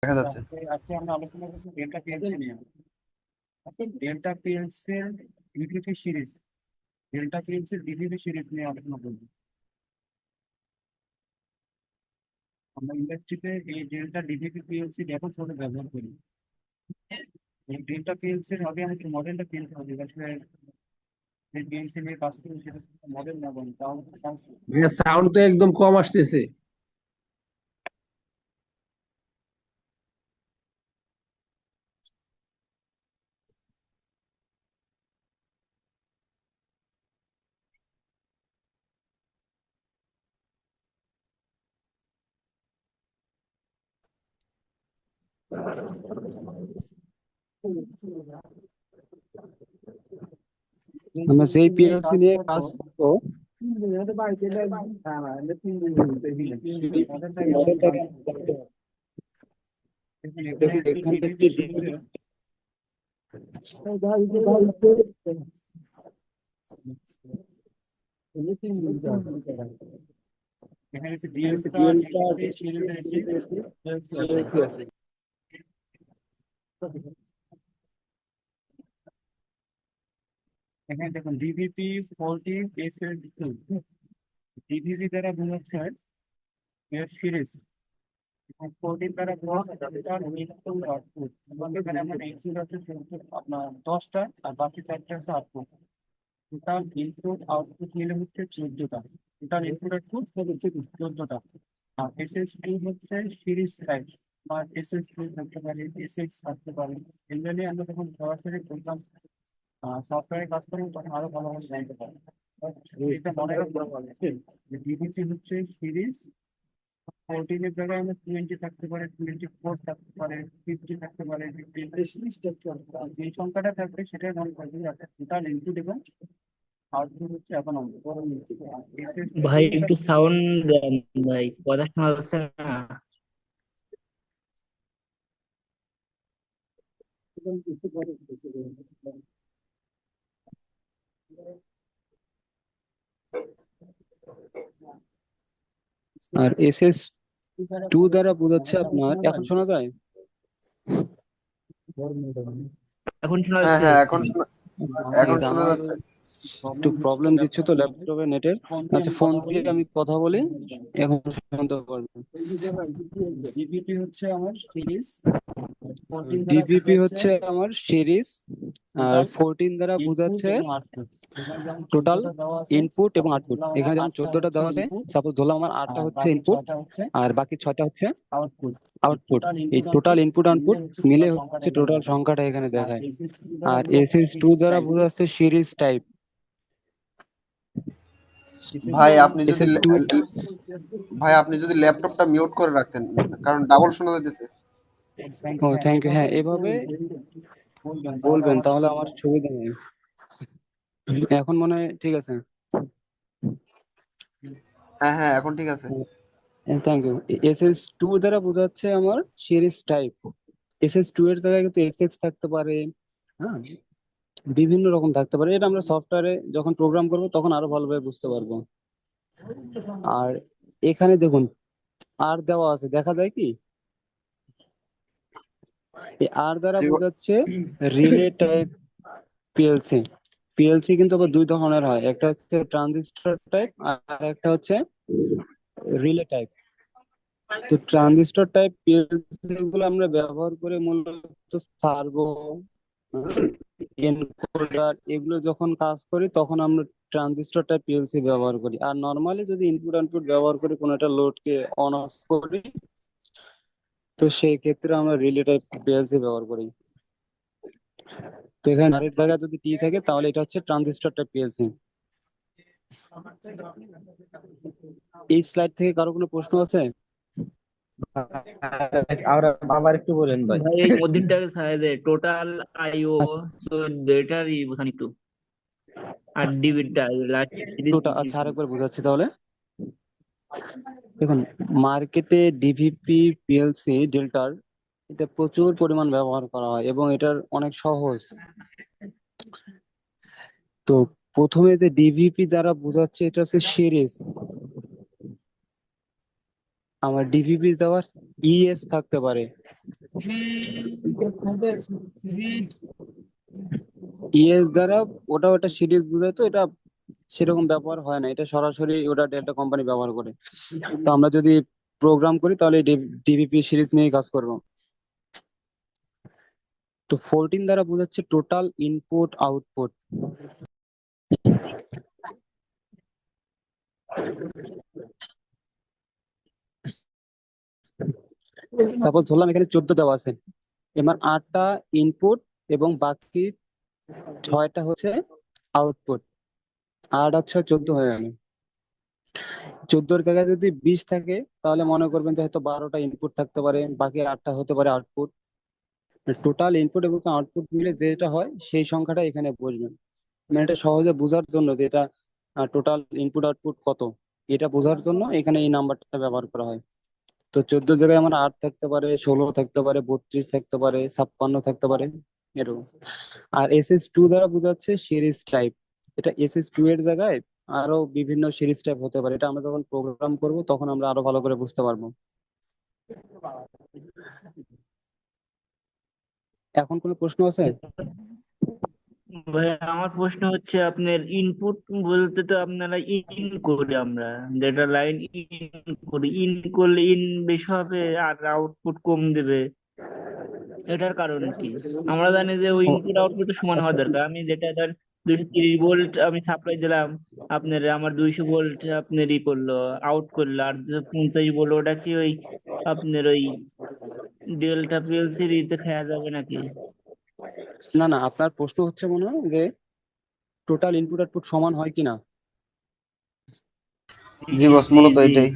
দেখা যাচ্ছে। আজকে আজকে আমরা আলোচনা করছি ডেল্টা পিএলসি নিয়ে। আজকে ডেল্টা পিএলসি এর ডিভিপি সিরিজ, ডেল্টা পিএলসি এর ডিভিপি সিরিজ নিয়ে আলোচনা করব। আমরা ইন্ডাস্ট্রিতে এই ডেল্টা ডিভিপি পিএলসি ব্যাপকভাবে ব্যবহার করি। এই ডেল্টা পিএলসি এর আগে আমি মডেলটা পিএলসি হবে, আসলে যে পিএলসি নিয়ে কাজ করি সেটা মডেল না বলি তাও কাজ। ভাইয়া সাউন্ড তো একদম কম আসতেছে। আমরা যেই নিয়ে পিএলসি কাজ নিয়ে করবো। কাজ করবো মডেলটাকে আমাকে মডেলটাকে জানতে হবে। এখানে দেখুন কি এখানে ডিভিপি একটি সিরিজে এখানে যে ডিএলটা ডিভিপি সিরিজের একটি পিএলসি আছে। এখানে দেখুন ডিভিপি 40 এস এর টু। ডিভিপি দ্বারা বোঝাচ্ছে এর সিরিজ, এবং 14 দ্বারা বোঝাচ্ছে তার ইনপুট আউটপুট। এবং এখানে আমরা ইনপুট আছে আপনার 10টা, আর বাকি 4টা আছে আউটপুট। টোটাল ইনপুট আউটপুট মিলে হচ্ছে 14টা। টোটাল ইনপুট আউটপুট 14টা। আর এসএস2 হচ্ছে সিরিজ টাইপ, বা এসএস2 থাকতে পারে, এসএক্স থাকতে পারে। এগুলো নিয়ে আমরা যখন সরাসরি প্রোগ্রাম সফটওয়্যারে কাজ করি তখন আরো ভালোভাবে জানতে পারি। এটা মনে রাখতে হবে যে ডিভিসি হচ্ছে সিরিজ। 14 এর জায়গায় আমরা 20 থাকতে পারে, 24 থাকতে পারে, 50 থাকতে পারে, যে সংখ্যাটা থাকবে সেটাই মনে রাখবে। টোটাল ইনপুট এবং আউটপুট হচ্ছে এখন আমাদের বড় ইনপুট। ভাই একটু সাউন্ড দেন, ভাই কথা শোনা যাচ্ছে না। আর SS2 দ্বারা বোঝাচ্ছে আপনার, এখন শোনা যায়? এখন শোনা হ্যাঁ যাচ্ছে। হ্যাঁ, এখন শোনা, ঠিক এখন আছে, শোনা আমার যাচ্ছে। একটু প্রবলেম দিচ্ছে তো ল্যাপটপে নেটের। আচ্ছা, ফোন দিয়ে আমি কথা বলি, এখন শুনতে পারবেন। ডিভিপি হচ্ছে আমার সিরিজ, 14 দ্বারা ডিভিপি বোঝাচ্ছে হচ্ছে আমার সিরিজ, আর টোটাল 14 দ্বারা ইনপুট বোঝাচ্ছে এবং আউটপুট। এখানে যেমন টোটাল 14টা দেওয়া আছে, ইনপুট এবং সাপোজ আউটপুট। ধরলাম আমার এখানে যেমন 8টা 14টা হচ্ছে দেওয়া আছে, ইনপুট, সাপোজ ধরলাম আমার 8টা আর হচ্ছে বাকি ইনপুট 6টা হচ্ছে আর বাকি 6টা হচ্ছে আউটপুট। এই আউটপুট। টোটাল এই ইনপুট টোটাল আউটপুট ইনপুট মিলে আউটপুট হচ্ছে মিলে টোটাল সংখ্যাটা হচ্ছে এখানে টোটাল দেখায়। সংখ্যাটা এখানে আর দেখায়। এসএস2 দ্বারা আর বোঝাচ্ছে SS2 সিরিজ দ্বারা টাইপ। বোঝাচ্ছে সিরিজ টাইপ। ভাই এসএস2 আপনি যদি SS2 ভাই আপনি যদি ল্যাপটপটা মিউট করে রাখতেন, কারণ ডাবল শোনা যাইতেছে। ও থ্যাংক ইউ। এভাবে হ্যাঁ, একটু এভাবে বলবেন, তাহলে বলবেন, আমার তাহলে সুবিধা আমার হবে। সুবিধা নেই। এখন মনে হয় ঠিক আছে। হ্যাঁ হ্যাঁ, এখন ঠিক আছে। Thank you. SS2 দ্বারা বোঝাচ্ছে আমার সিরিজ টাইপ। SS2 এর জায়গায় কিন্তু SX থাকতে পারে, হ্যাঁ, বিভিন্ন রকম থাকতে পারে। এটা আমরা সফটওয়্যারে যখন প্রোগ্রাম করব তখন আরো ভালোভাবে বুঝতে পারবো। আর এখানে দেখুন আর দেওয়া আছে, দেখা যায় কি? এই আর দ্বারা জি বোঝাচ্ছে রিলে টাইপ পিএলসি। পিএলসি কিন্তু আবার দুই ধরনের হয়, একটা হচ্ছে ট্রানজিস্টর টাইপ আর একটা হচ্ছে রিলে টাইপ। তো ট্রানজিস্টর টাইপ পিএলসি গুলো আমরা ব্যবহার করে মূলত সার্ভো, এনকোডার এগুলো যখন কাজ করি তখন আমরা ট্রানজিস্টর টাইপ পিএলসি ব্যবহার করি। আর নর্মালি যদি ইনপুট আউটপুট ব্যবহার করে কোনো একটা লোডকে অন অফ করি, তো সেই ক্ষেত্রে আমরা রিলে টাইপ পিএলসি ব্যবহার করি। তো এখানে আরেক জায়গায় যদি টি থাকে তাহলে এটা হচ্ছে ট্রানজিস্টর টাইপ পিএলসি। এই স্লাইড থেকে কারো কোনো প্রশ্ন আছে? আবার আবার একটু বলেন ভাই। ভাই এই মধ্যমটাকে ছাড়াই দে, টোটাল আইও, সো এটারই বোঝানি তো। আর ডিবিটা লাস্ট সিরিজ। টোটাল, আচ্ছা আরেকবার বোঝাচ্ছি তাহলে। দেখুন, মার্কেটে ডিভিপি পিএলসি ডেল্টার এটা প্রচুর পরিমাণ ব্যবহার করা হয় এবং এটার অনেক সহজ। তো প্রথমে যে ডিভিপি যারা বোঝাচ্ছে এটা হচ্ছে সিরিজ, আমার ডিভিপি দেওয়ার ইএস থাকতে পারে। ইএস দ্বারা ওটা ওটা সিরিজ বোঝায়, তো এটা সেরকম ব্যবহার হয় না, এটা সরাসরি ওটা ডেল্টা কোম্পানি ব্যবহার করে। তো আমরা যদি প্রোগ্রাম করি তাহলে ডিভিপি সিরিজ নিয়ে কাজ করব। তো 14 দ্বারা বোঝাচ্ছে টোটাল ইনপুট আউটপুট। সাপোজ ধরলাম এখানে 14 দেওয়া আছে, এবার 8টা ইনপুট এবং বাকি 6টা হচ্ছে আউটপুট। 8 আর 6 14 হয়ে গেল। 14-র জায়গায় যদি 20 থাকে তাহলে মনে করবেন যে হয়তো 12টা ইনপুট থাকতে পারে, বাকি 8টা হতে পারে আউটপুট। টোটাল ইনপুট এবং আউটপুট মিলে যেটা হয় সেই সংখ্যাটা এখানে বসবেন। মানে এটা সহজে বোঝার জন্য যে এটা টোটাল ইনপুট আউটপুট কত, এটা বোঝার জন্য এখানে এই নাম্বারটা ব্যবহার করা হয়। তো 14 জায়গায় আমার 8 থাকতে পারে, 16 থাকতে পারে, 32 থাকতে পারে, 56 থাকতে পারে, এরকম। আর SS2 দ্বারা বোঝাচ্ছে সিরিজ টাইপ। এটা SS2 এর জায়গায় আরো বিভিন্ন সিরিজ টাইপ হতে পারে, এটা আমরা যখন প্রোগ্রাম করব তখন আমরা আরো ভালো করে বুঝতে পারবো। এখন কোনো প্রশ্ন আছে? ভাই আমার প্রশ্ন হচ্ছে, আপনার ইনপুট বলতে তো আপনারা ইন করি আমরা, যেটা লাইন ইন করি, ইন করলে ইন বেশি হবে আর আউটপুট কম দেবে, এটার কারণ কি? আমরা জানি যে ওই ও, ইনপুট আউটপুট সমান হওয়া দরকার। আমি যেটা ধর 230 ভোল্ট আমি সাপ্লাই দিলাম, আপনার আমার 200 ভোল্ট আপনার ই করলো, আউট করলো, আর যে 50 ভোল্ট ওটা কি ওই আপনার ওই ডেল্টা পিএলসির ইতে খাওয়া যাবে নাকি? না না, আপনার প্রশ্ন হচ্ছে মনে হয় যে টোটাল ইনপুট আউটপুট সমান হয় কিনা। জি জি বস, জি মূলত জি, এটাই।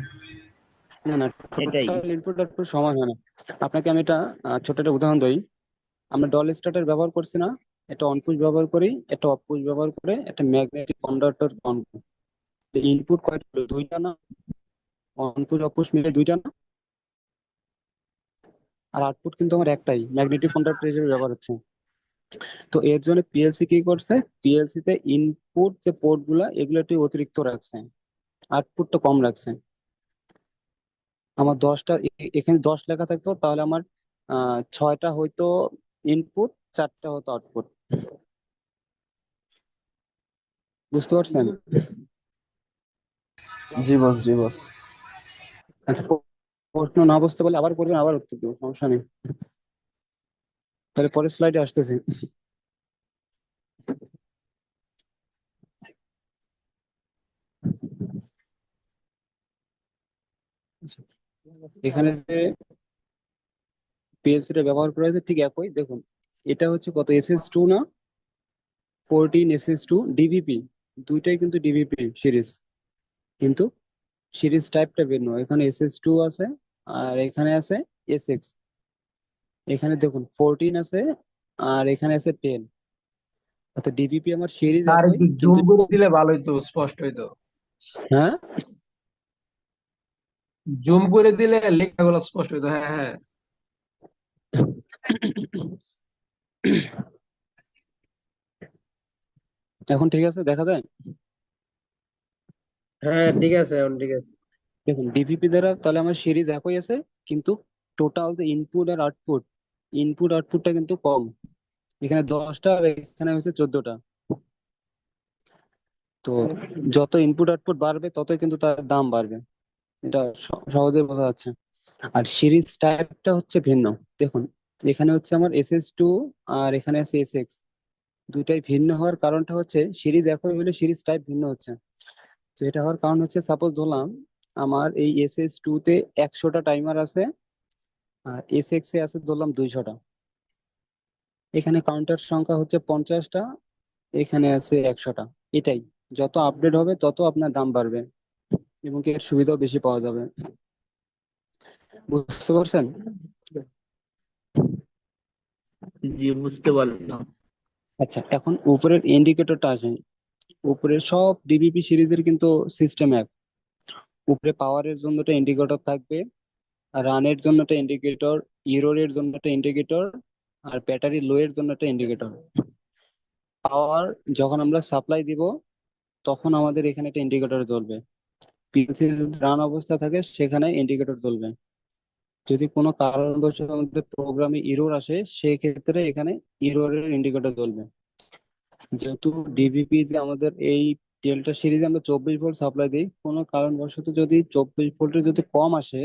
না না, এটাই। টোটাল ইনপুট আউটপুট সমান হয় না। আপনাকে আমি এটা ছোট একটা উদাহরণ দিই। আমরা ডল স্টার্টার ব্যবহার করছি না, একটা অন পুশ ব্যবহার করি, একটা অফ পুশ ব্যবহার করে একটা ম্যাগনেটিক কনভার্টর অন করি। ইনপুট কয়টা হলো? দুইটা না? অন পুশ অফ পুশ মিলে দুইটা না? আর আউটপুট কিন্তু আমার একটাই, ম্যাগনেটিক কন্ডাক্টর হিসেবে ব্যবহার হচ্ছে। তো এর জন্য পিএলসি কি করছে, পিএলসি তে ইনপুট যে পোর্ট গুলা এগুলো একটু অতিরিক্ত রাখছে, আউটপুটটা কম রাখছে। আমার 10টা এখানে 10 লেখা থাকতো তাহলে আমার 6টা হয়তো ইনপুট, 4টা হতো আউটপুট। বুঝতে পারছেন? জি বস, জি বস। আচ্ছা, প্রশ্ন না বুঝতে পারলে আবার করবেন, আবার উত্তর দেবো, সমস্যা নেই। তাহলে পরের স্লাইডে আসতেছে। এখানে যে পিএলসি টা ব্যবহার করা হয়েছে ঠিক একই, দেখুন এটা হচ্ছে কত, SS2 না? 14 SS2 ডিভিপি, দুইটাই কিন্তু ডিভিপি সিরিজ, কিন্তু সিরিজ টাইপটা ভিন্ন। এখানে SS2 আছে আর এখানে আছে SX। এখানে দেখুন 14 আছে আর এখানে আছে 10। অর্থাৎ ডিভিপি আমার সিরিজ স্যার একই একটু জুম কিন্তু। করে দিলে ভালো হতো, স্পষ্ট হইতো। হ্যাঁ, জুম করে দিলে লেখাগুলো স্পষ্ট হইতো। হ্যাঁ হ্যাঁ। এখন ঠিক আছে, দেখা যায়? হ্যাঁ ঠিক আছে, এখন ঠিক আছে। দেখুন ডিভিপি দ্বারা তাহলে আমার সিরিজ একই আছে, কিন্তু টোটাল যে ইনপুট আর আউটপুট, ইনপুট আউটপুটটা কিন্তু কম। এখানে 10টা আর এখানে হচ্ছে 14টা। তো যত ইনপুট আউটপুট বাড়বে ততই কিন্তু তার দাম বাড়বে, এটা সহজে বোঝা যাচ্ছে। আর সিরিজ টাইপটা হচ্ছে ভিন্ন। দেখুন এখানে হচ্ছে আমার SS2 আর এখানে আছে SX, দুইটাই ভিন্ন হওয়ার কারণটা হচ্ছে সিরিজ একই হলে সিরিজ টাইপ ভিন্ন হচ্ছে। তো এটা হওয়ার কারণ হচ্ছে, সাপোজ ধরলাম আমার এই SS2 তে 100টা টাইমার আছে আর SX এ আছে ধরলাম 200টা। এখানে কাউন্টার সংখ্যা হচ্ছে 50টা, এখানে আছে 100টা। এটাই, যত আপডেট হবে তত আপনার দাম বাড়বে এবং এর সুবিধাও বেশি পাওয়া যাবে। বুঝতে পারছেন? জি, বুঝতে পারলাম। আচ্ছা, এখন উপরের ইন্ডিকেটরটা আসেন। উপরের সব ডিভিপি সিরিজের কিন্তু সিস্টেম এক। উপরে পাওয়ারের জন্য একটা ইন্ডিকেটর থাকবে, রানের জন্য একটা ইন্ডিকেটর, ইরোরের জন্য একটা ইন্ডিকেটর, আর ব্যাটারি লো এর জন্য একটা ইন্ডিকেটর। পাওয়ার যখন আমরা সাপ্লাই দিব তখন আমাদের এখানে একটা ইন্ডিকেটর জ্বলবে, পিএলসি যদি রান অবস্থা থাকে সেখানে ইন্ডিকেটর জ্বলবে। যদি কোনো কারণবশত আমাদের প্রোগ্রামে এরর আসে সেক্ষেত্রে এখানে এররের ইন্ডিকেটর জ্বলবে। যেহেতু ডিভিপি যে আমাদের এই ডেল্টা সিরিজে আমরা 24 ভোল্ট সাপ্লাই দিই, কোনো কারণবশত যদি 24 ভোল্টের যদি কম আসে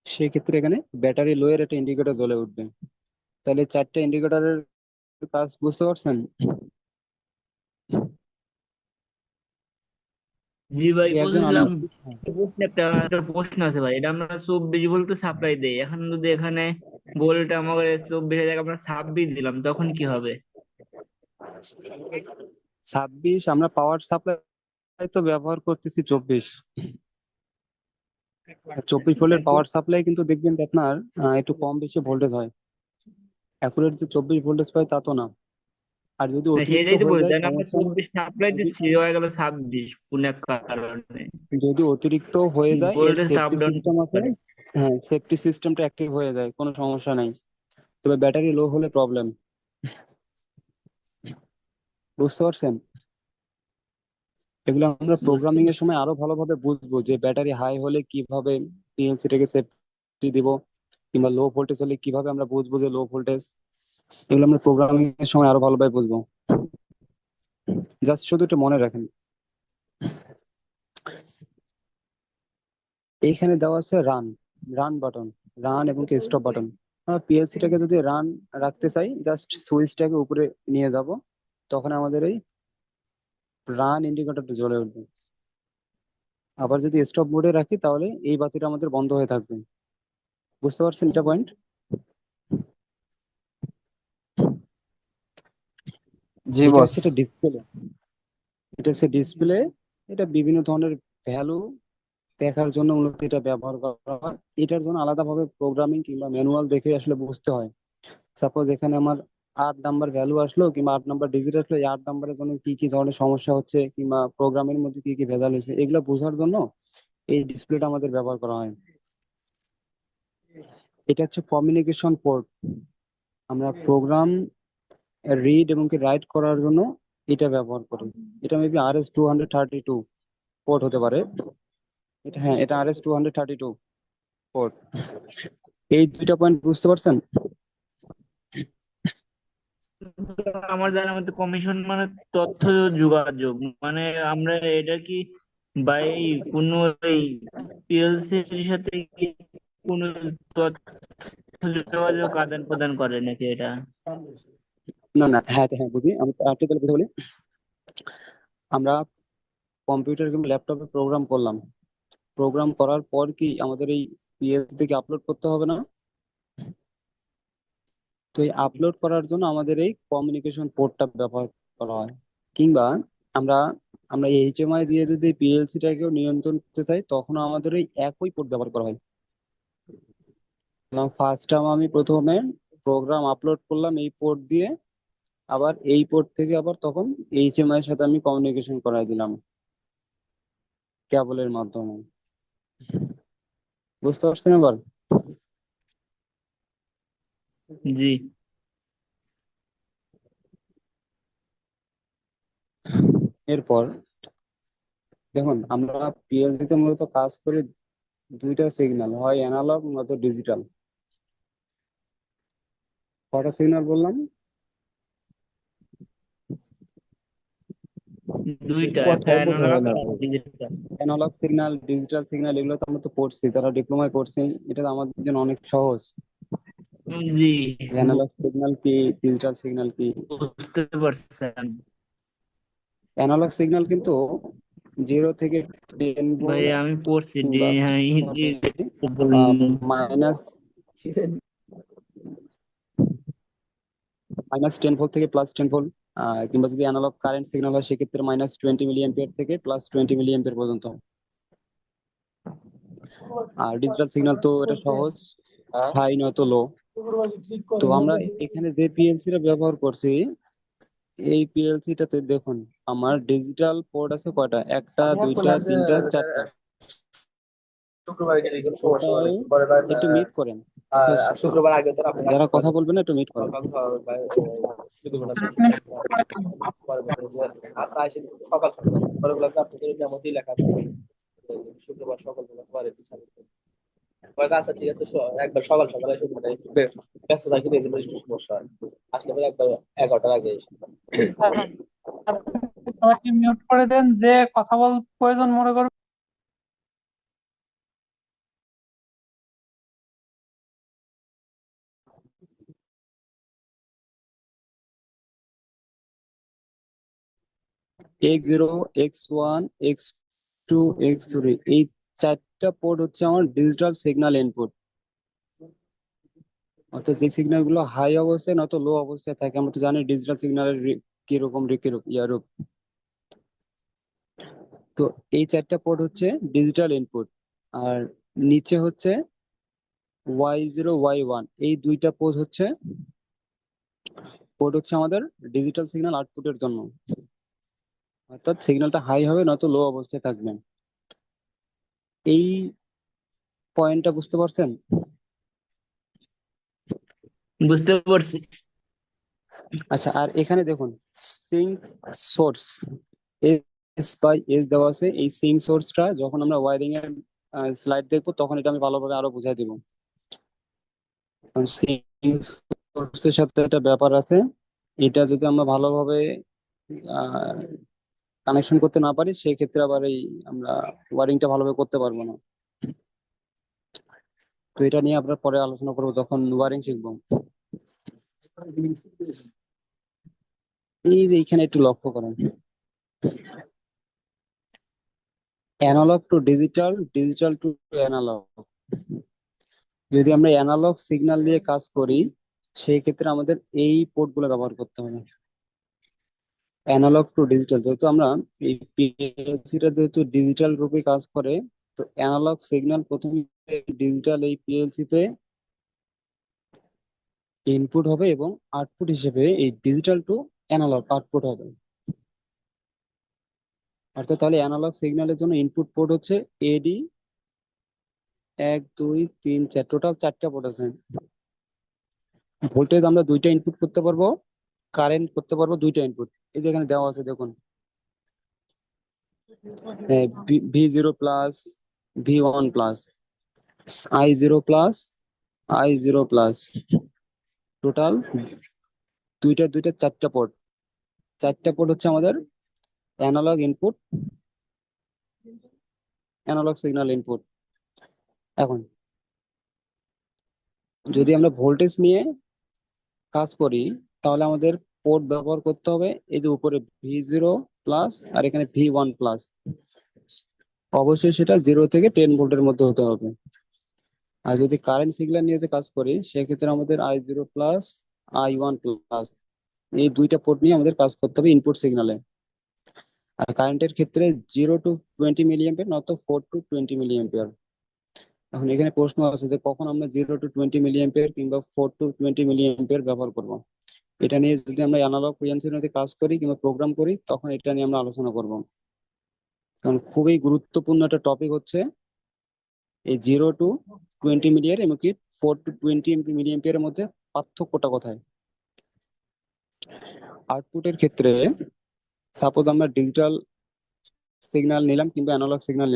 সেক্ষেত্রে এখানে ব্যাটারি লো এর একটা ইন্ডিকেটর জ্বলে উঠবে। তাহলে 4টা ইন্ডিকেটরের কাজ বুঝতে পারছেন? জি ভাই, যদি একজন বুঝলাম। আনলো, একটা প্রশ্ন আছে ভাই, এটা আমরা 24 ভোল্ট সাপ্লাই দেই, এখন যদি এখানে ভোল্ট আমাদের 24 জায়গায় আমরা 26 দিলাম, তখন কি হবে? 26 আমরা পাওয়ার সাপ্লাই তো ব্যবহার করতেছি 24। 24 ভোল্টের পাওয়ার সাপ্লাই কিন্তু দেখবেন যে আপনার একটু কম বেশি ভোল্টেজ হয়, অ্যাকুরেট যে 24 ভোল্টেজ পাই তা তো না। আর যদি না, অতিরিক্ত সেটাই তো হয়ে বলছি, যায় দেন আমরা সমস্যা নেই। 24 সাপ্লাই যদি দিচ্ছি, হয়ে গেল 26 কোন এক কারণে যদি অতিরিক্ত হয়ে যায় এর voltage up safety down system করতে আছে। পারে। হ্যাঁ, সেফটি সিস্টেমটা অ্যাক্টিভ হয়ে যায়, কোনো সমস্যা নাই। তবে ব্যাটারি লো হলে প্রবলেম। বুঝতে পারছেন? এগুলো আমরা বুঝতে প্রোগ্রামিং এর পারছি। সময় আরো ভালোভাবে বুঝবো যে ব্যাটারি হাই হলে কিভাবে পিএলসি টাকে সেফটি দিব, কিংবা লো ভোল্টেজ হলে কিভাবে আমরা বুঝবো যে লো ভোল্টেজ। এগুলো আমরা প্রোগ্রামিং এর সময় আরো ভালোভাবে বুঝবো। জাস্ট শুধু একটু মনে রাখেন, এইখানে দেওয়া আছে রান, রান বাটন, রান এবং স্টপ বাটন। আমরা পিএলসি টাকে যদি রান রাখতে চাই জাস্ট সুইচটাকে উপরে নিয়ে যাব, তখন আমাদের এই রান ইন্ডিকেটরটা জ্বলে উঠবে। আবার যদি স্টপ মোডে রাখি তাহলে এই বাতিটা আমাদের বন্ধ হয়ে থাকবে। বুঝতে পারছেন এটা পয়েন্ট? জি এটা বস। হচ্ছে একটা ডিসপ্লে, এটা হচ্ছে ডিসপ্লে। এটা বিভিন্ন ধরনের ভ্যালু দেখার জন্য মূলত এটা ব্যবহার করা হয়। এটার জন্য আলাদাভাবে প্রোগ্রামিং কিংবা ম্যানুয়াল দেখে আসলে বুঝতে হয়। সাপোজ এখানে আমার 8 নাম্বার ভ্যালু আসলো কিংবা 8 নাম্বার ডিজিট আসলো, এই 8 নাম্বারের জন্য কি কি ধরনের সমস্যা হচ্ছে কিংবা প্রোগ্রামের মধ্যে কি কি ভেজাল হয়েছে এগুলো বোঝার জন্য এই ডিসপ্লেটা আমাদের ব্যবহার করা হয়। এটা হচ্ছে কমিউনিকেশন পোর্ট। আমরা প্রোগ্রাম রিড এবং কি রাইট করার জন্য এটা ব্যবহার করি। এটা মেবি RS-232 পোর্ট হতে পারে। এটা, হ্যাঁ, এটা RS-232 পোর্ট। এই দুইটা পয়েন্ট বুঝতে পারছেন? আমার জানার মধ্যে কমিশন মানে তথ্য যোগাযোগ, মানে আমরা এটা কি বাই কোনো এই পিএলসির সাথে কি কোনো তথ্য যোগাযোগ আদান প্রদান করে নাকি এটা? না না, হ্যাঁ হ্যাঁ বুঝি, আমি আরেকটু তাহলে কথা বলি। আমরা কম্পিউটার কিংবা ল্যাপটপে প্রোগ্রাম করলাম, প্রোগ্রাম করার পর কি আমাদের এই পিএলসি থেকে আপলোড করতে হবে না? তো এই আপলোড করার জন্য আমাদের এই কমিউনিকেশন পোর্টটা ব্যবহার করা হয়। কিংবা আমরা আমরা এইচএমআই দিয়ে যদি পিএলসি টাকেও নিয়ন্ত্রণ করতে চাই তখন আমাদের এই একই পোর্ট ব্যবহার করা হয়। ফার্স্ট টাইম আমি প্রথমে প্রোগ্রাম আপলোড করলাম এই পোর্ট দিয়ে, আবার এই পোর্ট থেকে আবার তখন এইচএমআই এর সাথে আমি কমিউনিকেশন করাই দিলাম কেবলের মাধ্যমে। বুঝতে পারছেন এবার? জি। এরপর দেখুন, আমরা পিএলসি তে মূলত কাজ করি দুইটা সিগন্যাল, হয় অ্যানালগ নয়তো ডিজিটাল। কটা সিগন্যাল বললাম? দুইটা, একটা কথাই বোঝা অ্যানালগ হয় না আর ভাই। Digital. Analog signal, digital signal, এগুলো তো আমরা তো পড়ছি, যারা ডিপ্লোমায় করছি এটা তো আমাদের জন্য অনেক সহজ। জি, অ্যানালগ সিগন্যাল কি, ডিজিটাল সিগন্যাল কি। বুঝতে পারছেন অ্যানালগ সিগন্যাল কিন্তু 0 থেকে 10 ভাই, ভোল্ট আমি পড়ছি কিংবা হ্যাঁ, বলুন। মাইনাস -10 ভোল্ট থেকে +10 ভোল্ট, কিংবা যদি অ্যানালগ কারেন্ট সিগন্যাল হয় সেক্ষেত্রে -20 মিলি অ্যাম্পিয়ার থেকে +20 মিলি অ্যাম্পিয়ার পর্যন্ত। আর ডিজিটাল সিগন্যাল তো এটা সহজ, হাই নয়তো লো। তো আমরা এখানে যে পিএলসি টা ব্যবহার করছি এই পিএলসি টাতে দেখুন আমার ডিজিটাল পোর্ট আছে কয়টা, একটা দুইটা তিনটা চারটা। টোটাল একটু মিট করেন, যারা কথা বলবেন না একটু মিট করেন। শুক্রবার সকালবেলা পরে আচ্ছা ঠিক আছে, একবার সকাল সকাল এসে মানে ব্যস্ত থাকি, এই জন্য একটু সমস্যা হয়। আসলে পরে একবার 11টার আগে এসে। সবাইকে মিউট করে দেন, যে কথা বল প্রয়োজন মনে করবে। X0, X1, X2, X3 এই চারটা পোর্ট হচ্ছে আমার ডিজিটাল সিগন্যাল ইনপুট। অর্থাৎ যে সিগন্যাল গুলো হাই অবস্থায় নয়তো লো অবস্থায় থাকে, আমরা তো জানি ডিজিটাল সিগন্যালের কিরকম ইয়ারূপ। তো এই চারটা পোর্ট হচ্ছে ডিজিটাল ইনপুট, আর নিচে হচ্ছে Y0, Y1 এই দুইটা পোর্ট হচ্ছে আমাদের ডিজিটাল সিগন্যাল আউটপুটের জন্য। অর্থাৎ সিগন্যালটা হাই হবে নয়তো লো অবস্থায় থাকবে। এই পয়েন্টটা বুঝতে পারছেন? বুঝতে পারছি। আচ্ছা, আর এখানে দেখুন sync source S by S দেওয়া আছে। এই সিঙ্ক সোর্সটা যখন আমরা ওয়ারিং এর স্লাইড দেখবো তখন এটা আমি ভালোভাবে আরো বুঝাই দিব। সিঙ্ক সোর্সের সাথে একটা ব্যাপার আছে, এটা যদি আমরা ভালোভাবে কানেকশন করতে না পারি সেক্ষেত্রে আবার আমরা ওয়ারিংটা ভালোভাবে করতে পারবো না। তো এটা নিয়ে আমরা পরে আলোচনা করবো যখন ওয়ারিং শিখবো। এই যে এখানে একটু লক্ষ্য করেন, analog to digital, digital to analog. যদি আমরা অ্যানালগ সিগন্যাল দিয়ে কাজ করি সেই ক্ষেত্রে আমাদের এই পোর্ট গুলো ব্যবহার করতে হবে। অ্যানালগ টু ডিজিটাল, যেহেতু আমরা এই পিএলসিটা যেহেতু ডিজিটাল রূপে কাজ করে, তো অ্যানালগ সিগন্যাল প্রথমে ডিজিটাল এই পিএলসি তে ইনপুট হবে এবং আউটপুট হিসেবে এই ডিজিটাল টু অ্যানালগ আউটপুট হবে। অর্থাৎ তাহলে অ্যানালগ সিগন্যালের জন্য ইনপুট পোর্ট হচ্ছে এডি 1, 2, 3, 4, টোটাল 4টা পোর্ট আছে। ভোল্টেজ আমরা দুইটা ইনপুট করতে পারবো, কারেন্ট করতে পারবো দুইটা ইনপুট। এই যে এখানে দেওয়া আছে দেখুন, V0 plus, V1 plus, I0 plus, I0 plus, total দুইটা 4টা পোর্ট। 4টা পোর্ট হচ্ছে আমাদের analog input, analog signal input. এখন যদি আমরা ভোল্টেজ নিয়ে কাজ করি তাহলে আমাদের পোর্ট ব্যবহার করতে হবে এই যে উপরে V0 প্লাস আর এখানে V1 প্লাস। অবশ্যই সেটা 0 থেকে 10 ভোল্টের মধ্যে হতে হবে। আর যদি কারেন্ট সিগন্যাল নিয়ে যে কাজ করি সেক্ষেত্রে আমাদের I0 প্লাস, I1 প্লাস এই দুইটা পোর্ট নিয়ে আমাদের কাজ করতে হবে ইনপুট সিগন্যালে। আর কারেন্টের ক্ষেত্রে 0 to 20 মিলিঅ্যাম্পিয়ার নয়তো 4 to 20 মিলিঅ্যাম্পিয়ার। এখন এখানে প্রশ্ন আছে যে কখন আমরা 0 to 20 মিলিঅ্যাম্পিয়ার কিংবা 4 to 20 মিলিঅ্যাম্পিয়ার ব্যবহার করব। এটা নিয়ে যদি আমরা অ্যানালগ ফ্রিকোয়েন্সির মধ্যে কাজ করি কিংবা প্রোগ্রাম করি তখন এটা নিয়ে আমরা আলোচনা করব। কারণ খুবই গুরুত্বপূর্ণ একটা টপিক হচ্ছে এই 0 to 20 মিলিয়ার এবং কি 4 to 20 মিলিঅ্যাম্পিয়ারের মধ্যে পার্থক্যটা কোথায়। আউটপুটের ক্ষেত্রে সাপোজ আমরা ডিজিটাল সিগন্যাল নিলাম কিংবা অ্যানালগ সিগন্যাল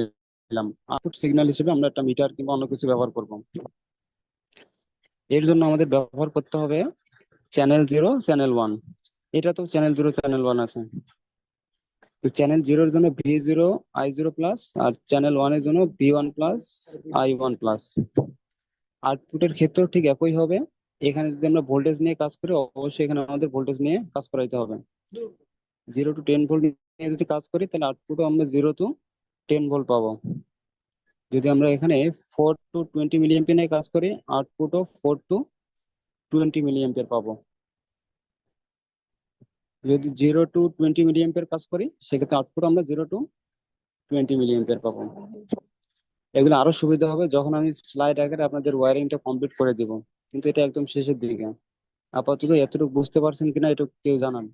নিলাম, আউটপুট সিগন্যাল হিসেবে আমরা একটা মিটার কিংবা অন্য কিছু ব্যবহার করব। এর জন্য আমাদের ব্যবহার করতে হবে চ্যানেল 0, চ্যানেল 1। এটা তো চ্যানেল 0, চ্যানেল 1 আছে। তো চ্যানেল 0 এর জন্য V0, I0 প্লাস, আর চ্যানেল 1 এর জন্য V1 প্লাস, I1 প্লাস। আউটপুটের ক্ষেত্রেও ঠিক একই হবে। এখানে যদি আমরা ভোল্টেজ নিয়ে কাজ করি অবশ্যই এখানে আমাদের ভোল্টেজ নিয়ে কাজ করাইতে হবে। 0 to 10 ভোল্ট নিয়ে যদি কাজ করি তাহলে আউটপুটও আমরা 0 to 10 ভোল্ট পাবো। যদি আমরা এখানে 4 to 20 মিলিঅ্যাম্পিয়ার নিয়ে কাজ করি আউটপুটও 4 to 20 মিলিঅ্যাম্পিয়ার পাবো। যদি 0 to 20 মিলিঅ্যাম্পিয়ার কাজ করি সেক্ষেত্রে আউটপুট আমরা 0 to 20 মিলিঅ্যাম্পিয়ার পাবো। এগুলো আরো সুবিধা হবে যখন আমি স্লাইড আকারে আপনাদের ওয়ারিংটা কমপ্লিট করে দিব, কিন্তু এটা একদম শেষের দিকে। আপাতত এতটুকু বুঝতে পারছেন কিনা এটা কেউ জানান,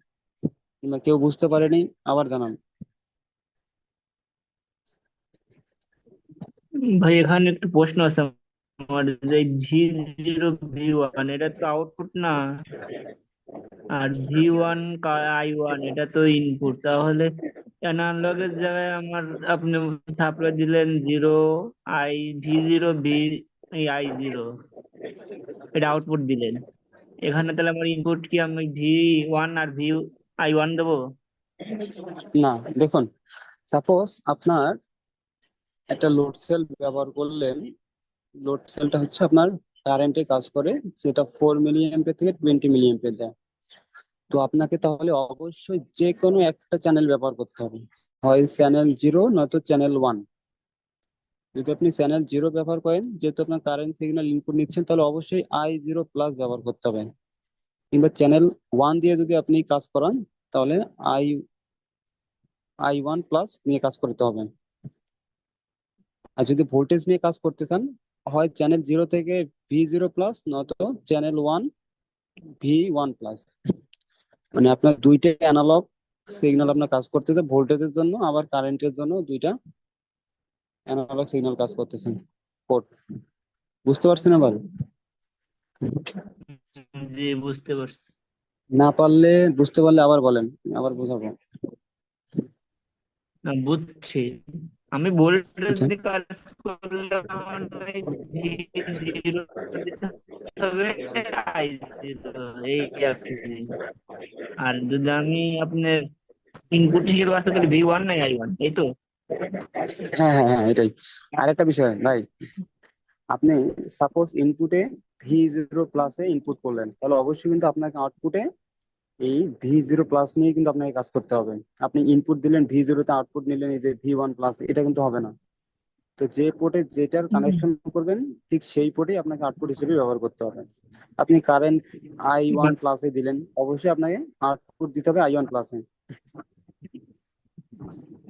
কিংবা কেউ বুঝতে পারেনি আবার জানান। ভাই এখানে একটু প্রশ্ন আছে আমার, যে V0 V1 এটা তো আউটপুট না, আর V1 I1 এটা তো ইনপুট, তাহলে অ্যানালগের জায়গায় আমার আপনি সাপ্লাই দিলেন 0 I V 0 B I 0, এটা আউটপুট দিলেন। এখানে তাহলে আমার ইনপুট কি আমি V1 আর VI1 দেবো? না, দেখুন, সাপোজ আপনার একটা লোড সেল ব্যবহার করলেন। লোড সেলটা হচ্ছে আপনার কারেন্টে কাজ করে, সেটা 4 মিলি অ্যাম্পিয়ার থেকে 20 মিলি অ্যাম্পিয়ার যায়। তো আপনাকে তাহলে অবশ্যই যে কোনো একটা চ্যানেল ব্যবহার করতে হবে, হয় চ্যানেল 0 নয়তো চ্যানেল 1। যদি আপনি চ্যানেল 0 ব্যবহার করেন, যেহেতু আপনার কারেন্ট সিগন্যাল ইনপুট নিচ্ছেন, তাহলে অবশ্যই I0 প্লাস ব্যবহার করতে হবে। কিংবা চ্যানেল 1 দিয়ে যদি আপনি কাজ করান, তাহলে আই I1 প্লাস নিয়ে কাজ করতে হবে। আর যদি ভোল্টেজ নিয়ে কাজ করতে চান, হয় চ্যানেল 0 থেকে V0 প্লাস, নয়তো চ্যানেল 1 V1 প্লাস। মানে আপনার দুইটা অ্যানালগ সিগন্যাল আপনার কাজ করতেছে, ভোল্টেজের জন্য আবার কারেন্টের জন্য দুইটা অ্যানালগ সিগন্যাল কাজ করতেছেন। কোড বুঝতে পারছেন আবার? জি, বুঝতে পারছি। না পারলে, বুঝতে পারলে আবার বলেন, আবার বোঝাবো। বুঝছি। আমি ভোল্টেজ আচ্ছা, দিয়ে কাজ করলে আমার V0 দিতে হবে, I0, এই আর কি। আর যদি আমি আপনার ইনপুট হিসেবে কাজ করি V1 নাই I1, এই তো? হ্যাঁ হ্যাঁ হ্যাঁ, এটাই। আরেকটা বিষয় ভাই, আপনি সাপোজ ইনপুটে V0 প্লাসে ইনপুট করলেন, তাহলে অবশ্যই কিন্তু আপনাকে আউটপুটে এই V0 প্লাস নিয়ে কিন্তু আপনাকে কাজ করতে হবে। আপনি ইনপুট দিলেন V0 তে, আউটপুট নিলেন এই যে V1 প্লাস, এটা কিন্তু হবে না। তো যে পোর্টে যেটার কানেকশন করবেন, ঠিক সেই পোর্টে আপনাকে আউটপুট হিসেবে ব্যবহার করতে হবে। আপনি কারেন্ট I1 প্লাসে দিলেন, অবশ্যই আপনাকে আউটপুট দিতে হবে I1 প্লাসে।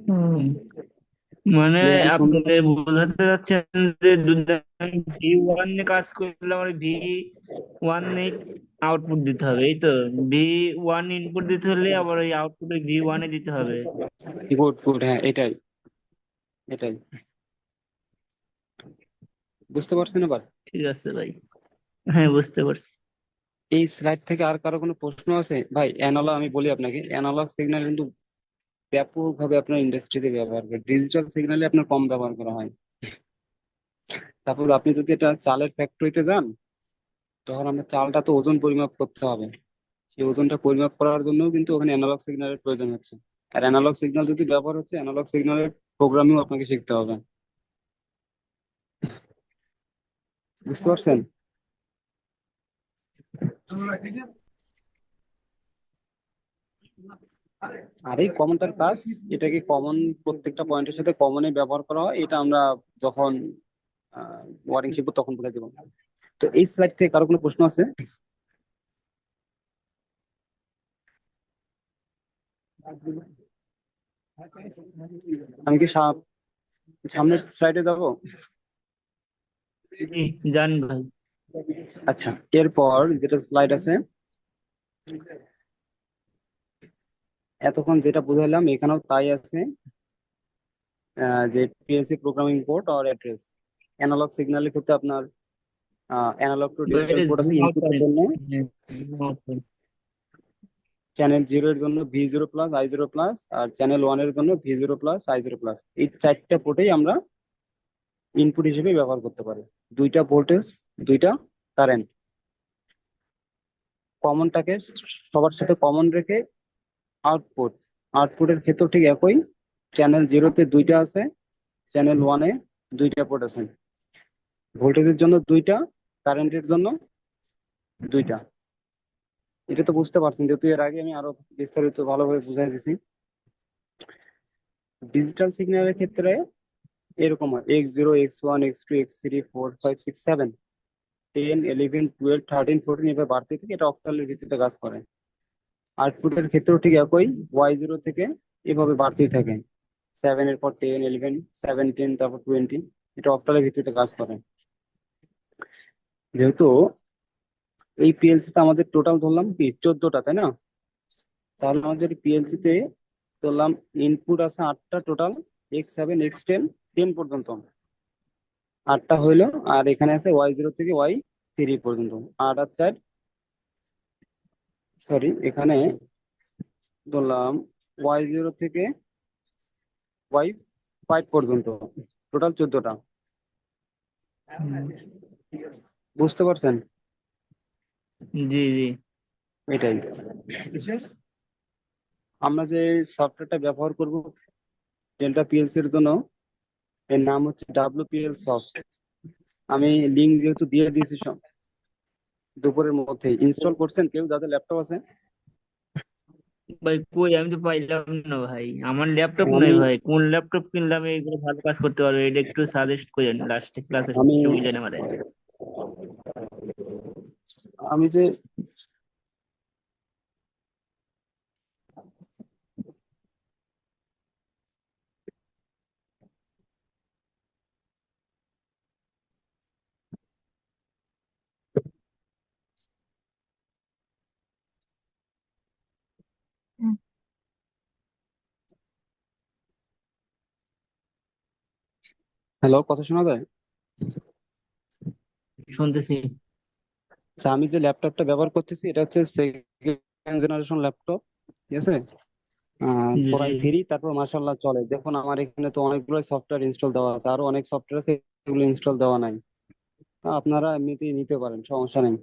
হুম। মানে ক্লিয়ারলি আপনি শুনতে পাচ্ছেন? বোঝাতে চাচ্ছেন যে যদি আমি V1 নিয়ে কাজ করলে আমার V1 নিয়ে আউটপুট দিতে হবে, এই তো? V1 ইনপুট দিতে হলে আবার ওই আউটপুটে V1 এ দিতে হবে। গুড গুড, হ্যাঁ এটাই এটাই। বুঝতে পারছেন এবার? ঠিক আছে ভাই, হ্যাঁ বুঝতে পারছি। এই স্লাইড থেকে আর কারো কোনো প্রশ্ন আছে ভাই? অ্যানালগ, আমি বলি আপনাকে, অ্যানালগ সিগন্যাল কিন্তু ব্যাপকভাবে আপনার ইন্ডাস্ট্রিতে ব্যবহার করে, ডিজিটাল সিগন্যালে আপনার কম ব্যবহার করা হয়। তারপর আপনি যদি এটা চালের ফ্যাক্টরিতে যান, তখন আপনার চালটা তো ওজন পরিমাপ করতে হবে। সেই ওজনটা পরিমাপ করার জন্য কিন্তু ওখানে অ্যানালগ সিগন্যালের প্রয়োজন হচ্ছে। আর অ্যানালগ সিগন্যাল যদি ব্যবহার হচ্ছে, অ্যানালগ সিগন্যালের প্রোগ্রামিং আপনাকে শিখতে হবে। বুঝতে পারছেন? আর এই কমনটার কাজ, এটাকে কমন, প্রত্যেকটা পয়েন্টের সাথে কমনে ব্যবহার করা হয়। এটা আমরা যখন ওয়ারিং শিখবো তখন বলে দেবো। তো এই স্লাইড থেকে কারো কোনো প্রশ্ন আছে? আমি কি সামনের স্লাইডে যাবো? জি, জান ভাই। আচ্ছা, এরপর যেটা স্লাইড আছে, এতক্ষণ যেটা বুঝাইলাম এখানেও তাই আছে। যে পিএলসি প্রোগ্রামিং পোর্ট আর অ্যাড্রেস, অ্যানালগ সিগন্যালের ক্ষেত্রে আপনার অ্যানালগ টু ভাই ডিজিটাল এটা পোর্ট আছে। জুম আউট ইনপুটের করেন। জন্য হ্যাঁ, zoom out করেন। চ্যানেল 0 এর জন্য V0 প্লাস I0 প্লাস, আর চ্যানেল 1 এর জন্য V0 প্লাস I0 প্লাস। এই চারটা পোর্টেই আমরা ইনপুট হিসেবে ব্যবহার করতে পারি। দুইটা ভোল্টেজ, দুইটা কারেন্ট, কমনটাকে সবার সাথে কমন রেখে আউটপুট, আউটপুটের ক্ষেত্রে ঠিক একই। চ্যানেল 0-তে দুইটা আছে, চ্যানেল 1-এ দুইটা পোর্ট আছে। ভোল্টেজের জন্য দুইটা, কারেন্টের জন্য দুইটা। এটা তো বুঝতে পারছেন, যেহেতু এর আগে আমি আরো বিস্তারিত ভালোভাবে বুঝাই দিছি। ডিজিটাল সিগন্যালের ক্ষেত্রে এরকম হয়: X0, X1, X2, X3, 4, 5, 6, 7, 10, 11, 12, 13, 14 এভাবে বাড়তে থেকে এটা অক্টালের ভিত্তিতে কাজ করে। আউটপুটের ক্ষেত্রেও ঠিক একই, Y0 থেকে এভাবে বাড়তেই থাকে, 7 এর পর 10, 11, 17, তারপর 20। এটা অক্টালের ভিত্তিতে কাজ করে। যেহেতু এই পিএলসি তে আমাদের টোটাল ধরলাম কি 14টা, তাই না? তাহলে আমাদের পিএলসি তে ধরলাম ইনপুট আছে 8টা টোটাল, X7, X10, 10 পর্যন্ত 8টা হইলো। আর এখানে আছে Y0 থেকে Y3 পর্যন্ত 8 আর 4, সরি, এখানে ধরলাম Y0 থেকে ওয়াই 5 পর্যন্ত, টোটাল 14টা। বুঝতে পারছেন? জি জি। এটাই। আমরা যে সফটওয়্যারটা ব্যবহার করব ডেল্টা পিএলসি এর জন্য, এর নাম হচ্ছে WPL সফট। আমি লিঙ্ক যেহেতু দিয়ে দিয়েছি সব দুপুরের মধ্যে, ইনস্টল করছেন কেউ যাদের ল্যাপটপ আছে? ভাই কই, আমি তো পাইলাম না ভাই, আমার ল্যাপটপ নাই আমি ভাই, কোন ল্যাপটপ কিনলাম এইগুলো ভালো কাজ করতে পারবে, এটা একটু সাজেস্ট করেন লাস্টে ক্লাসের আমি শেষে বুঝলেন আমারে। আমি যে হ্যালো, কথা শোনা যায়? শুনতেছি। আচ্ছা, আমি যে ল্যাপটপটা ব্যবহার করতেছি এটা হচ্ছে সেকেন্ড জেনারেশন ল্যাপটপ, ঠিক আছে? জি কোর জি। আই 3, তারপর মাশাআল্লাহ চলে। দেখুন আমার এখানে তো অনেকগুলো সফটওয়্যার ইনস্টল দেওয়া আছে, আরো অনেক সফটওয়্যার আছে এগুলো ইনস্টল দেওয়া নাই। তা আপনারা এমনিতেই নিতে পারেন, সমস্যা নেই।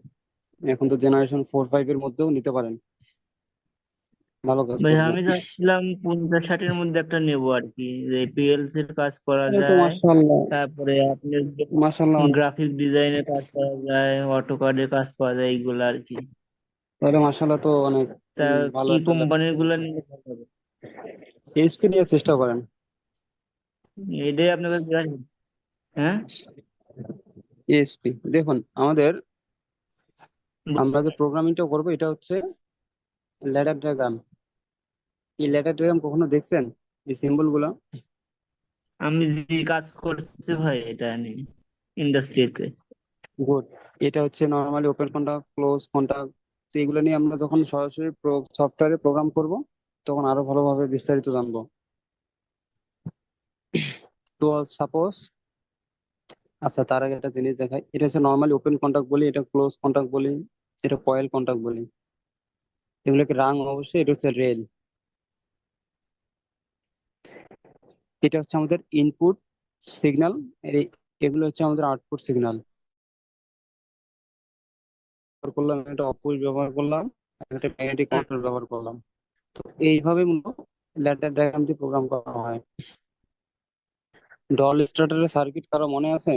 এখন তো জেনারেশন 4-5 এর মধ্যেও নিতে পারেন, ভালো কাজ ভাই করবে। আমি চাচ্ছিলাম 50-60-এর মধ্যে একটা নেবো আর কি, যে পিএলসি এর কাজ করা তাহলে তো যায়, মাশাআল্লাহ, তারপরে আপনার মাশাআল্লাহ, গ্রাফিক ডিজাইনের কাজ করা যায়, অটোকাডের কাজ করা যায়, এইগুলো আর কি। তাহলে মাশাআল্লাহ তো অনেক তা ভালো কি একটা ল্যাপটপ। কোম্পানির গুলো নিলে ভালো হবে? এইচপি নিয়ে চেষ্টা করেন। এটাই আপনার কাছে জিজ্ঞাসা করছি। হ্যাঁ। এইচপি দেখুন আমাদের, আমরা যে প্রোগ্রামিংটা করবো এটা হচ্ছে ল্যাডার ডায়াগ্রাম। এই ল্যাডার ডায়াগ্রাম কখনো দেখছেন, এই সিম্বল গুলা? আমি যে কাজ করছি ভাই এটা নিয়ে ইন্ডাস্ট্রিতে। গুড। এটা হচ্ছে normally open contact, close contact. তো এগুলো নিয়ে আমরা যখন সরাসরি সফটওয়্যারে প্রোগ্রাম করব তখন আরো ভালোভাবে বিস্তারিত জানবো। তো সাপোজ, আচ্ছা তার আগে একটা জিনিস দেখাই, এটা হচ্ছে নর্মালি ওপেন কন্টাক্ট বলি, এটা ক্লোজ কন্টাক্ট বলি, এটা কয়েল কন্টাক্ট বলি। এগুলোকে রাং অবশ্যই, এটা হচ্ছে রেল। এটা হচ্ছে আমাদের ইনপুট সিগন্যাল, এগুলো হচ্ছে আমাদের আউটপুট সিগন্যাল। ব্যবহার করলাম, একটা অপুশ ব্যবহার করলাম, একটা ম্যাগনেটিক কন্ট্রোল ব্যবহার করলাম। তো এইভাবে মূলত ল্যাডার ডায়াগ্রাম দিয়ে প্রোগ্রাম করা হয়। ডল স্টার্টারের সার্কিট কারো মনে আছে?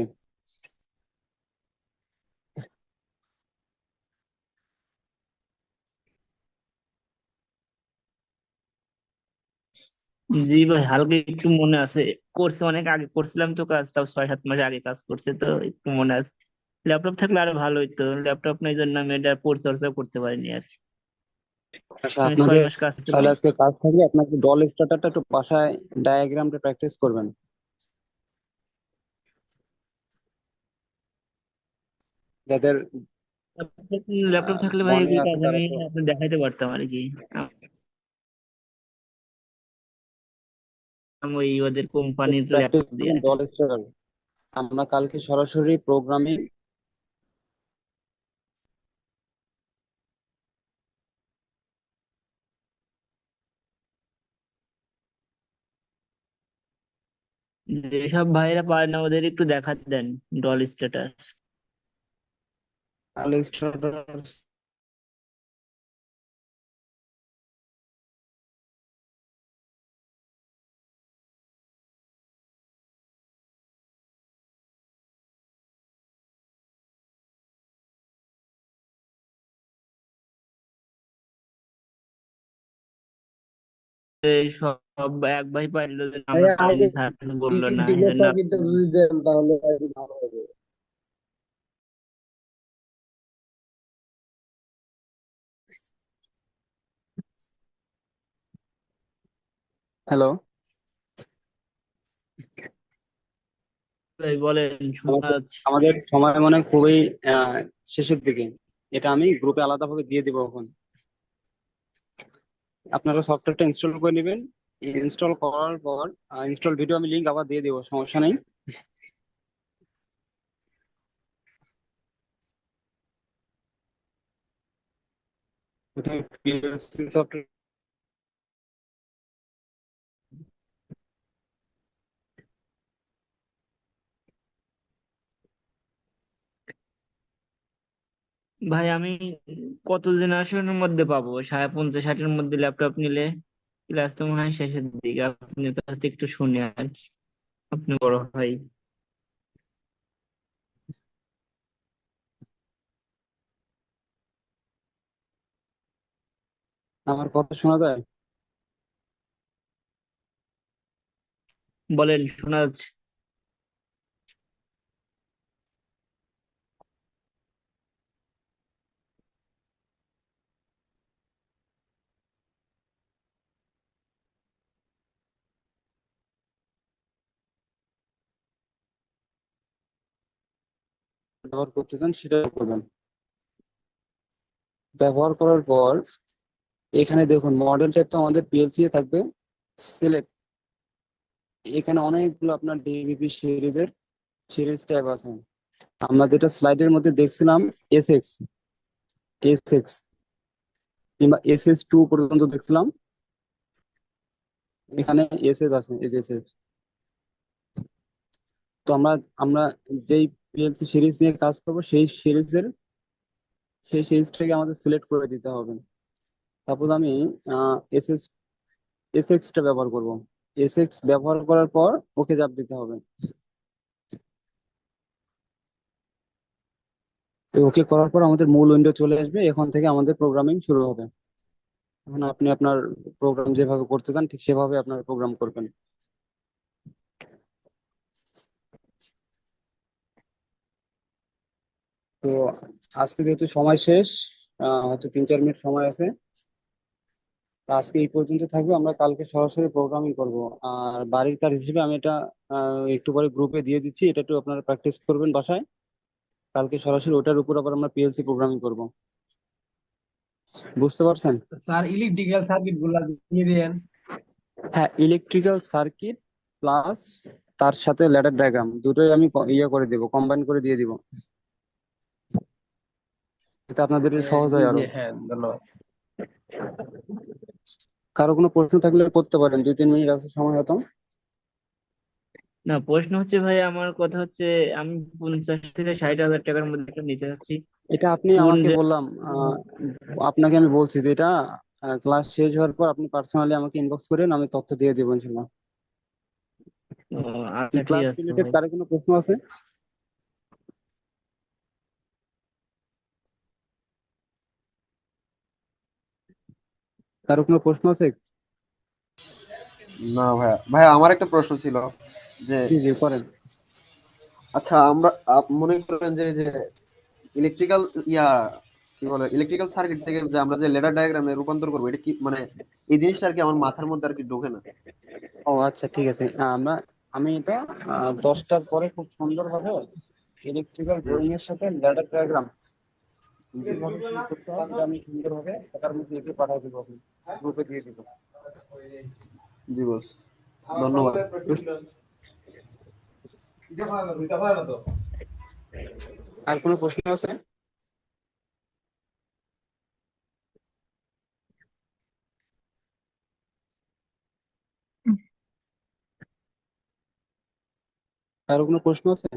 জি ভাই, হালকা একটু মনে আছে, করছে অনেক আগে করছিলাম তো কাজ, তাও 6-7 মাস আগে কাজ করছে তো একটু মনে আছে। ল্যাপটপ থাকলে আরো ভালো হইতো, ল্যাপটপ নেই জন্য আমি এটা পরিচর্যা করতে পারিনি আর কি। আচ্ছা, মানে ছয় আপনাদের মাস কাজ ছিল। তাহলে আজকে কাজ থাকলে আপনাকে ডল স্টার্টারটা একটু বাসায় ডায়াগ্রামটা প্র্যাকটিস করবেন, যাদের ল্যাপটপ থাকলে ভাই মনে এগুলো আছে কাজ তারা আমি তো। আপনার দেখাইতে পারতাম আর কি। আমি ওই ওদের কোম্পানির প্র্যাকটিস ল্যাপটপ দিয়ে করবেন আর কি। Doll starter. আমরা কালকে সরাসরি প্রোগ্রামিং, যেসব ভাইরা পারে না ওদের একটু দেখা দেন ডল স্ট্যাটাস। ডল স্টার্টার সব এক ভাই পাইলো, আমরা ভাইয়া পারিনি, আগে স্যার বললো না, এই ইন্টিগ্রাল জন্য সার্কিটটা যদি দেন তাহলে আর কি ভালো হবে। হ্যালো, ভাই বলেন, শোনা আমাদের যাচ্ছে। আমাদের সময় মনে হয় খুবই আহ, শেষের দিকে। এটা আমি গ্রুপে আলাদাভাবে দিয়ে দিব এখন। আপনারা সফটওয়্যারটা ইনস্টল করে নেবেন। ইনস্টল করার পর ইনস্টল ভিডিও আমি লিংক আবার দিয়ে দিব, সমস্যা নেই। এটা PLC সফটওয়্যার ভাই আমি কত জেনারেশনের মধ্যে পাবো? 50-60-60 মধ্যে ল্যাপটপ নিলে ক্লাস তো মনে হয় শেষের দিকে, আপনার কাছ থেকে একটু শুনে আর কি, আপনি বড় ভাই। আমার কথা শোনা যায়? বলেন, শোনা যাচ্ছে। ব্যবহার করতে চান সেটা করবেন। ব্যবহার করার পর এখানে দেখুন মডেল টাইপ তো আমাদের পিএলসি এ থাকবে। সিলেক্ট, এখানে অনেকগুলো আপনার ডিভিপি সিরিজ ট্যাব আছে। আমরা যেটা স্লাইডের মধ্যে দেখছিলাম এস এক্স কিংবা SS2 পর্যন্ত দেখছিলাম, এখানে এসএস আছে, এসএস। তো আমরা আমরা যেই পিএলসি সিরিজ নিয়ে কাজ করবো সেই সিরিজটাকে আমাদের সিলেক্ট করে দিতে হবে। সাপোজ আমি এস এস এসএক্সটা ব্যবহার করব। এসএক্স ব্যবহার করার পর ওকে চাপ দিতে হবে। ওকে করার পর আমাদের মূল উইন্ডো চলে আসবে, এখন থেকে আমাদের প্রোগ্রামিং শুরু হবে। এখন আপনি আপনার প্রোগ্রাম যেভাবে করতে চান ঠিক সেভাবে আপনার প্রোগ্রাম করবেন। তো আজকে যেহেতু সময় শেষ, হয়তো 3-4 মিনিট সময় আছে, তো আজকে এই পর্যন্ত থাকবে। আমরা কালকে সরাসরি প্রোগ্রামিং করব। আর বাড়ির কাজ হিসেবে আমি এটা একটু পরে গ্রুপে দিয়ে দিচ্ছি, এটা একটু আপনারা প্র্যাকটিস করবেন বাসায়। কালকে সরাসরি ওটার উপর আবার আমরা পিএলসি প্রোগ্রামিং করব। বুঝতে পারছেন? স্যার ইলেকট্রিক্যাল সার্কিট গুলা দিয়ে দেন। হ্যাঁ, ইলেকট্রিক্যাল সার্কিট প্লাস তার সাথে ল্যাডার ডায়াগ্রাম দুটোই আমি ইয়ে করে দিব, কম্বাইন করে দিয়ে দিব, এটা আপনাদের সহজ জি হয় জি, আরো। হ্যাঁ ধন্যবাদ। কারো কোনো প্রশ্ন থাকলে করতে পারেন, 2-3 মিনিট আছে সময় হতো। না, প্রশ্ন হচ্ছে ভাই, আমার কথা হচ্ছে আমি 50,000 থেকে 60,000 টাকার মধ্যে একটা নিতে চাচ্ছি। এটা আপনি কোন আমাকে যে বললাম, আপনাকে আমি বলছি যে এটা ক্লাস শেষ হওয়ার পর আপনি পার্সোনালি আমাকে ইনবক্স করেন, আমি তথ্য দিয়ে দেবো ইনশাল্লাহ। ও, এই আচ্ছা ঠিক ক্লাস আছে রিলেটেড ভাই। কারো কোনো প্রশ্ন আছে? কারো কোনো প্রশ্ন আছে? না ভাইয়া, ভাইয়া আমার একটা প্রশ্ন ছিল যে জি জি, করেন। আচ্ছা আমরা মনে করেন যে যে ইলেকট্রিক্যাল ইয়া কি বলে ইলেকট্রিক্যাল সার্কিট থেকে যে আমরা যে লেডার ডায়াগ্রামে রূপান্তর করবো, এটা কি মানে এই জিনিসটা আর কি আমার মাথার মধ্যে আর কি ঢোকে না। ও আচ্ছা, ঠিক আছে। আমি এটা 10টার পরে খুব সুন্দরভাবে ইলেকট্রিক্যাল জি ড্রয়িং এর সাথে ল্যাডার ডায়াগ্রাম জি কিভাবে কি করতে হবে এটা আমি সুন্দরভাবে তার মধ্যে লিখে পাঠিয়ে দেবো, গ্রুপে দিয়ে দিব। জি বস, ধন্যবাদ। আর কোনো প্রশ্ন আছে? কারো কোনো প্রশ্ন আছে?